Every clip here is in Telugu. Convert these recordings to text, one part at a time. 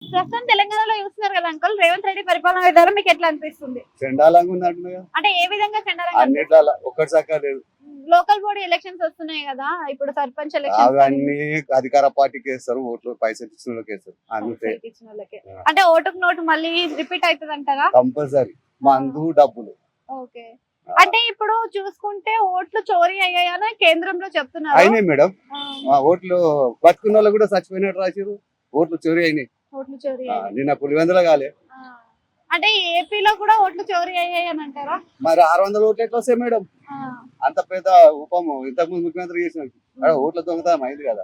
ప్రస్తుతం తెలంగాణలో చూస్తున్నారు కదా అంకుల్, రేవంత్ రెడ్డి పరిపాలన విధానం మీకు ఎట్లా అనిపిస్తుంది? చండాలంగా ఉంది అంటున్నా. అంటే ఏ విధంగా చండాలంగా అన్నిట్ల ఒక్కటి చక్కగా లేదు. లోకల్ బాడీ ఎలక్షన్స్ వస్తున్నాయి కదా, ఇప్పుడు సర్పంచ్ ఎలక్షన్స్ అవన్నీ అధికార పార్టీకి వేస్తారు, ఓట్లు పైసలు ఇచ్చిన వాళ్ళకి వేస్తారు. అంతే అంటే ఓటుకు నోటు మళ్ళీ రిపీట్ అవుతుంది అంటారా? కంపల్సరీ మందు డబ్బులు. ఓకే, అంటే ఇప్పుడు చూసుకుంటే ఓట్లు చోరీ అయ్యాయని కేంద్రంలో చెప్తున్నారు. అయినాయి మేడం, ఓట్లు బతుకున్న వాళ్ళు కూడా చచ్చిపోయినట్టు రాశారు. ఓట్లు చోరీ అయినాయి. ఓట్లు చోరీ నిన్న పులివెందుల కాలే. అంటే ఏపీలో కూడా ఓట్లు చోరీ అయ్యాయి అని అంటారా? మరి 600 ఓట్లు ఎట్లా వస్తాయి మేడం? అంత పెద్ద ఉపము ఇంతకు ముందు ముఖ్యమంత్రి చేసిన ఓట్ల దొంగతనం అయింది కదా.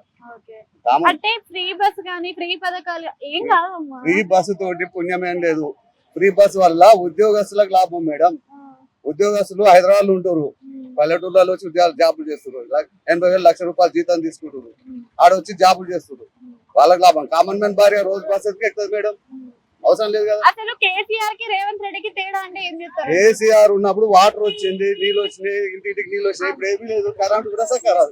అంటే ఫ్రీ బస్ గానీ ఫ్రీ పథకాలు ఏం కాదమ్మా. ఫ్రీ బస్సు తోటి పుణ్యం ఏం లేదు. ఫ్రీ బస్ వల్ల ఉద్యోగస్తులకు లాభం మేడం. ఉద్యోగస్తులు హైదరాబాద్ లో ఉంటారు, పల్లెటూళ్ళలో వచ్చి జాబులు చేస్తున్నారు. 80,000 లక్ష రూపాయలు జీతం తీసుకుంటారు, ఆడ వచ్చి జాబులు చేస్తున్నారు. వాళ్ళకి లాభం. కామన్ మ్యాన్ భార్య రోజు బస్ ఎక్కుతుంది మేడం, అవసరం లేదు కదా. అసలు కేసీఆర్ కి రేవంత్ రెడ్డికి తేడా అంటే ఏం చెప్తారు? కేసీఆర్ ఉన్నప్పుడు వాటర్ వచ్చింది, నీళ్ళు వచ్చినాయి, ఇంటింటికి నీళ్ళు వచ్చినాయి. ఇప్పుడు ఏమీ లేదు, కరెంట్ కూడా సక్కరాదు.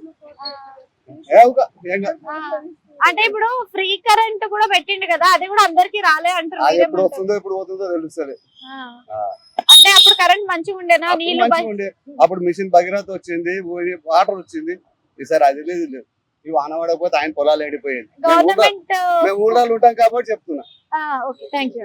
అంటే ఇప్పుడు ఫ్రీ కరెంట్ కూడా పెట్టిండు కదా, అది కూడా అందరికి రాలే అంటారు. ఎప్పుడు వస్తుందో ఎప్పుడు పోతుందో తెలుస్తలే. అంటే అప్పుడు కరెంట్ మంచిగా ఉండేనా? నీళ్ళు ఉండే అప్పుడు మిషన్ భగీరథ వచ్చింది, వాటర్ వచ్చింది. ఈసారి అది లేదు లేదు. ఈ వాన పడకపోతే ఆయన పొలాలు ఎండిపోయేది. గవర్నమెంట్ మేము ఊళ్ళో ఉంటాం కాబట్టి చెప్తున్నా. Okay, thank you.